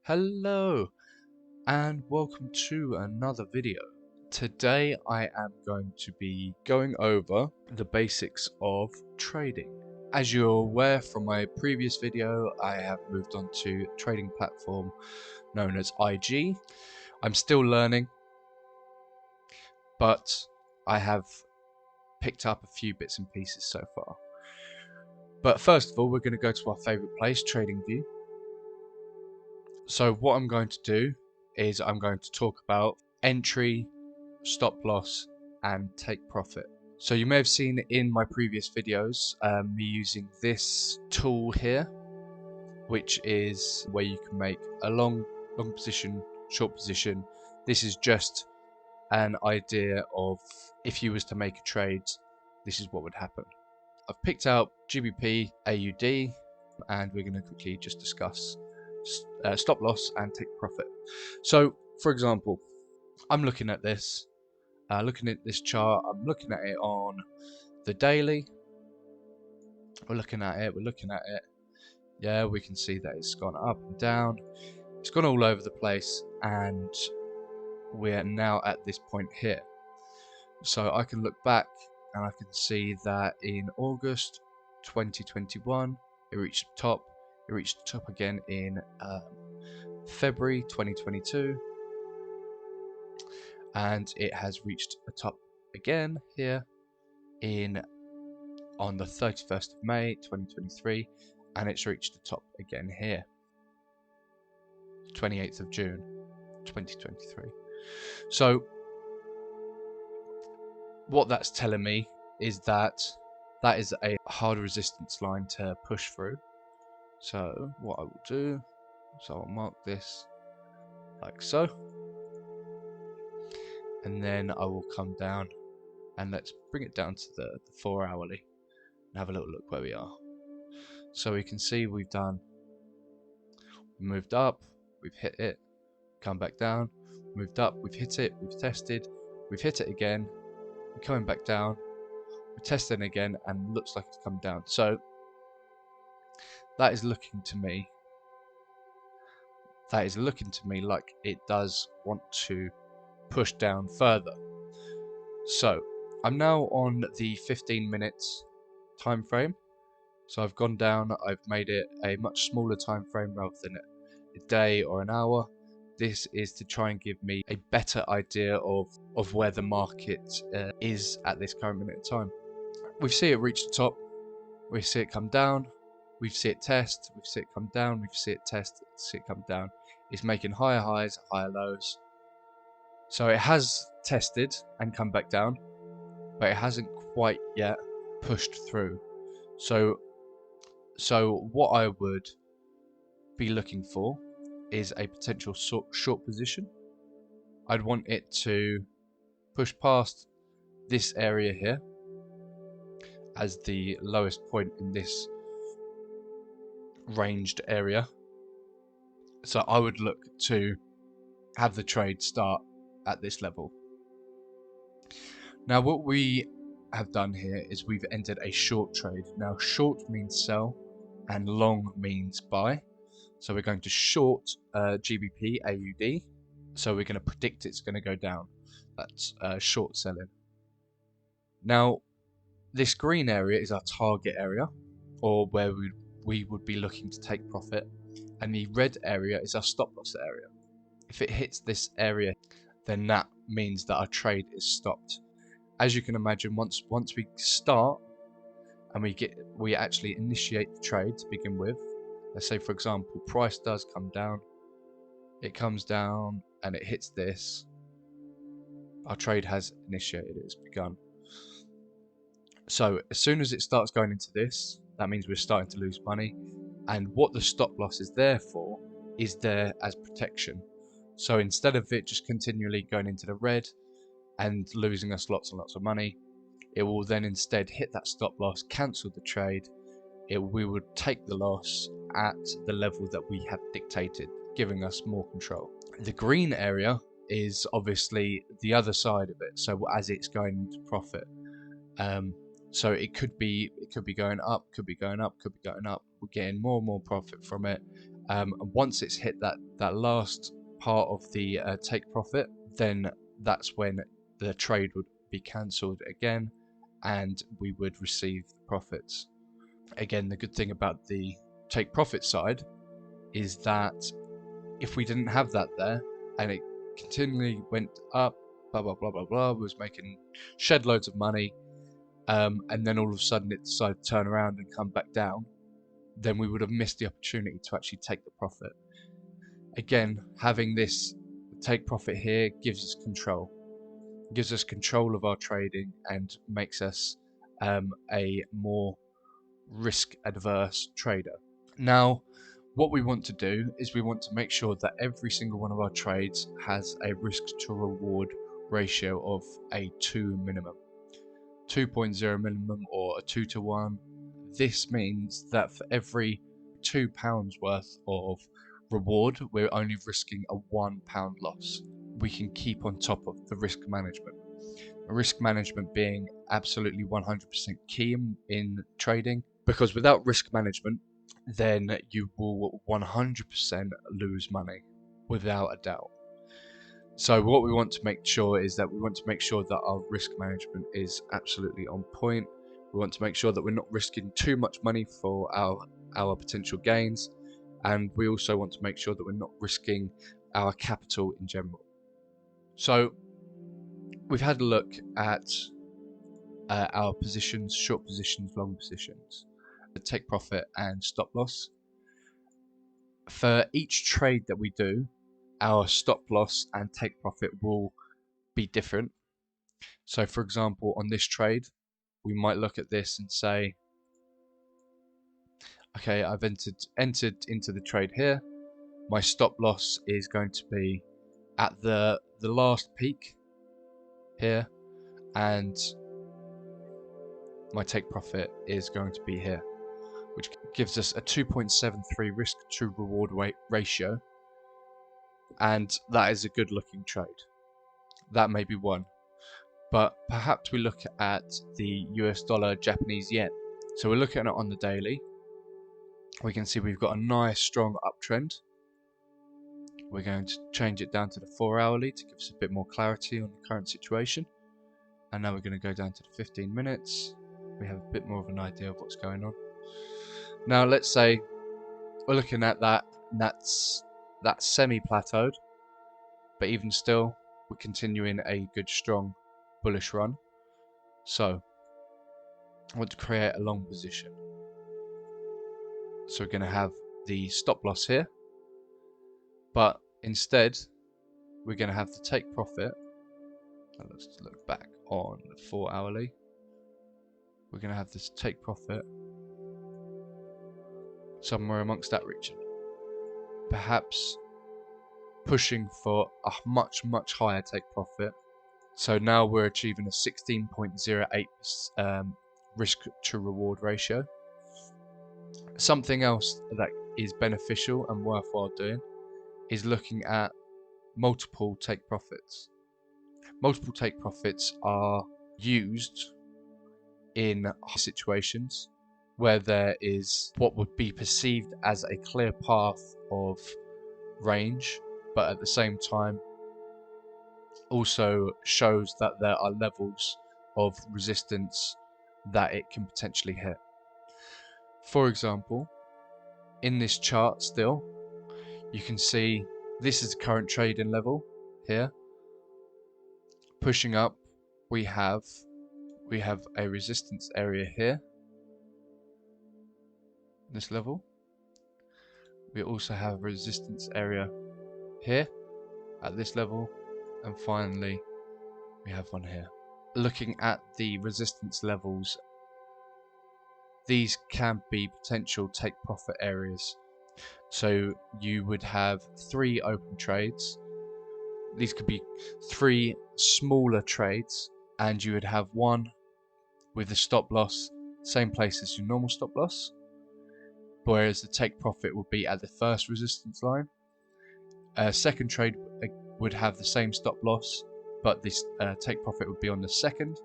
Hello and welcome to another video. Today I am going to be going over the basics of trading. As you're aware from my previous video, I have moved on to a trading platform known as IG. I'm still learning, but I have picked up a few bits and pieces so far. But first of all, we're going to go to our favorite place, TradingView. So what I'm going to do is I'm going to talk about entry, stop loss, and take profit. So you may have seen in my previous videos me using this tool here, which is where you can make a long position, short position. This is just an idea of if you was to make a trade, this is what would happen. I've picked out GBP, AUD, and we're going to quickly just discuss stop loss and take profit. So, for example, I'm looking at this chart. I'm looking at it on the daily. We're looking at it. Yeah, we can see that it's gone up and down. It's gone all over the place, and we're now at this point here. So I can look back and I can see that in August 2021, it reached the top. It reached the top again in February 2022, and it has reached the top again here on the 31st of May 2023, and it's reached the top again here 28th of June 2023. So what that's telling me is that is a hard resistance line to push through. So what I will do, so I'll mark this like so, and then I will come down and let's bring it down to the 4 hourly and have a little look where we are. So we can see we moved up, we've hit it, come back down, moved up, we've hit it, we've tested, we've hit it again, we're coming back down, we're testing again, and looks like it's come down. So that is looking to me like it does want to push down further. So I'm now on the 15 minutes time frame. So I've gone down, I've made it a much smaller time frame rather than a day or an hour. This is to try and give me a better idea of where the market is at this current minute of time. We see it reach the top, we see it come down, we see it test, we see it come down, we see it test, see it come down. It's making higher highs, higher lows. So it has tested and come back down, but it hasn't quite yet pushed through. So what I would be looking for is a potential short position. I'd want it to push past this area here as the lowest point in this ranged area. So I would look to have the trade start at this level. Now what we have done here is we've entered a short trade. Now short means sell and long means buy. So we're going to short GBP AUD. So we're going to predict it's going to go down. That's short selling. Now this green area is our target area, or where we would be looking to take profit, and the red area is our stop loss area. If it hits this area, then that means that our trade is stopped. As you can imagine, once we start and we actually initiate the trade to begin with, let's say for example price does come down, it comes down and it hits this, our trade has initiated, it's begun. So as soon as it starts going into this, that means we're starting to lose money, and what the stop loss is there for is there as protection. So instead of it just continually going into the red and losing us lots and lots of money, it will then instead hit that stop loss, cancel the trade. We would take the loss at the level that we have dictated, giving us more control. The green area is obviously the other side of it. So as it's going into profit, so it could be going up, could be going up, could be going up. We're getting more and more profit from it, And once it's hit that last part of the take profit, then that's when the trade would be cancelled again and we would receive the profits. Again, the good thing about the take profit side is that if we didn't have that there and it continually went up, blah blah blah blah blah, was making shed loads of money, and then all of a sudden it decided to turn around and come back down, then we would have missed the opportunity to actually take the profit. Again, having this take profit here gives us control. Gives us control of our trading and makes us a more risk adverse trader. Now, what we want to do is we want to make sure that every single one of our trades has a risk to reward ratio of a 2 minimum. 2.0 minimum or a 2 to 1. This means that for every £2 worth of reward, we're only risking a £1 loss. We can keep on top of the risk management. Risk management being absolutely 100% key in trading, because without risk management, then you will 100% lose money, without a doubt. So what we want to make sure is that we want to make sure that our risk management is absolutely on point. We want to make sure that we're not risking too much money for our potential gains, and we also want to make sure that we're not risking our capital in general. So we've had a look at our positions, short positions, long positions, take profit and stop loss. For each trade that we do, our stop loss and take profit will be different. So for example, on this trade, we might look at this and say, okay, I've entered into the trade here. My stop loss is going to be at the last peak here, and my take profit is going to be here, which gives us a 2.73 risk to reward ratio, and that is a good looking trade. That may be one, but perhaps we look at the US dollar Japanese yen. So we're looking at it on the daily. We can see we've got a nice strong uptrend. We're going to change it down to the 4 hourly to give us a bit more clarity on the current situation. And now we're going to go down to the 15 minutes. We have a bit more of an idea of what's going on. Now let's say we're looking at that, and that's semi-plateaued, but even still we're continuing a good strong bullish run. So I want to create a long position. So we're going to have the stop loss here, but instead we're going to have the take profit. Let's look back on the 4 hourly. We're going to have this take profit somewhere amongst that region, perhaps pushing for a much higher take profit. So now we're achieving a 16.08 risk to reward ratio. Something else that is beneficial and worthwhile doing is looking at multiple take profits. Multiple take profits are used in situations where there is what would be perceived as a clear path of range, but at the same time also shows that there are levels of resistance that it can potentially hit. For example, in this chart still, you can see this is the current trading level here. Pushing up, we have a resistance area here, this level. We also have a resistance area here at this level, and finally we have one here. Looking at the resistance levels, these can be potential take profit areas. So you would have 3 open trades. These could be 3 smaller trades, and you would have one with the stop loss same place as your normal stop loss, whereas the take profit would be at the first resistance line. Second trade would have the same stop loss, but this take profit would be on the second,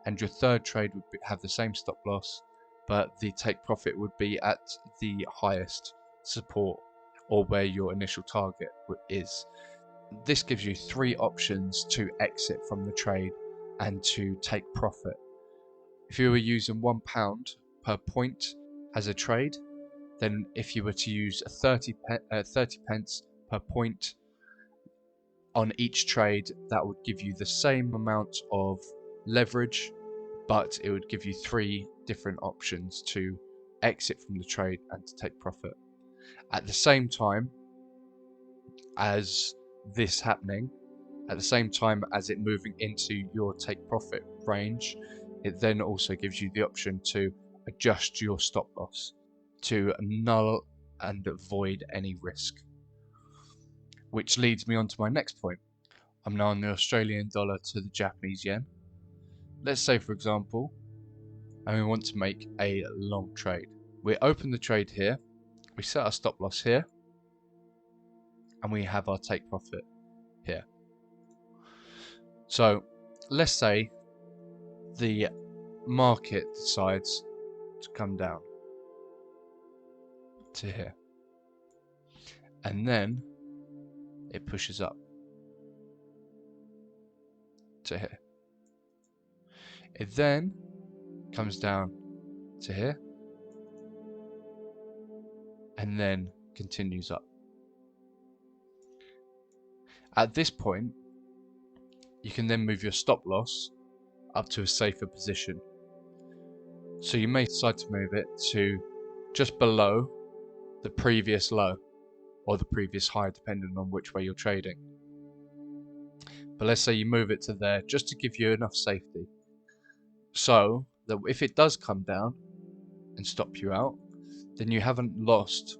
and your third trade would have the same stop loss, but the take profit would be at the highest support or where your initial target is. This gives you 3 options to exit from the trade and to take profit. If you were using £1 per point as a trade, then if you were to use 30 pence per point on each trade, that would give you the same amount of leverage, but it would give you 3 different options to exit from the trade and to take profit. At the same time as this happening, at the same time as it moving into your take profit range, it then also gives you the option to adjust your stop loss to null and avoid any risk. Which leads me on to my next point. I'm now on the Australian dollar to the Japanese yen. Let's say, for example, and we want to make a long trade. We open the trade here, we set our stop loss here, and we have our take profit here. So let's say the market decides to come down to here, and then it pushes up to here. It then comes down to here, and then continues up. At this point, you can then move your stop loss up to a safer position. So you may decide to move it to just below the previous low or the previous high, depending on which way you're trading. But let's say you move it to there just to give you enough safety, so that if it does come down and stop you out, then you haven't lost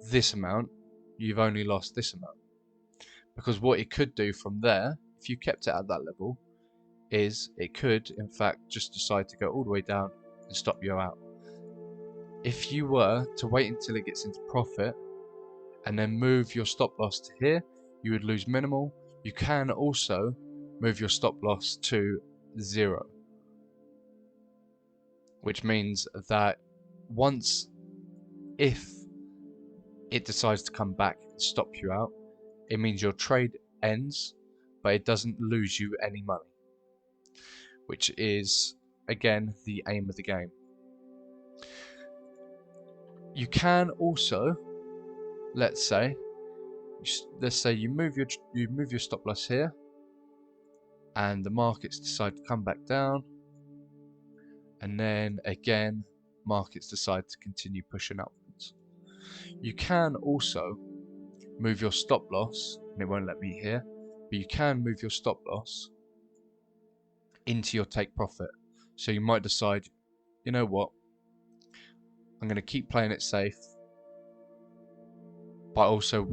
this amount, you've only lost this amount. Because what it could do from there, if you kept it at that level, is it could in fact just decide to go all the way down and stop you out. If you were to wait until it gets into profit and then move your stop loss to here, you would lose minimal. You can also move your stop loss to 0, which means that if it decides to come back and stop you out, it means your trade ends, but it doesn't lose you any money, which is again the aim of the game. You can also, let's say you move your stop loss here, and the markets decide to come back down, and then again markets decide to continue pushing upwards. You can also move your stop loss, and it won't let me here, but you can move your stop loss into your take profit. So you might decide, you know what, I'm going to keep playing it safe, but I also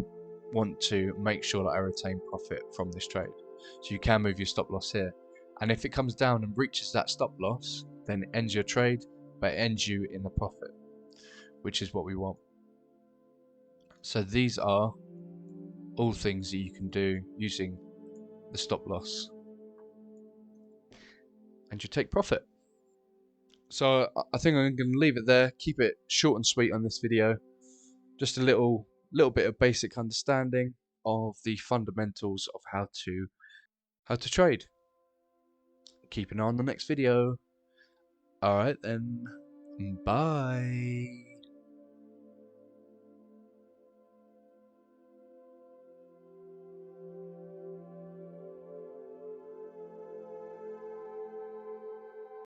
want to make sure that I retain profit from this trade. So you can move your stop loss here, and if it comes down and reaches that stop loss, then it ends your trade, but it ends you in the profit, which is what we want. So these are all things that you can do using the stop loss and you take profit. So I think I'm going to leave it there, keep it short and sweet on this video. Just a little bit of basic understanding of the fundamentals of how to trade. Keep an eye on the next video. Alright then, bye.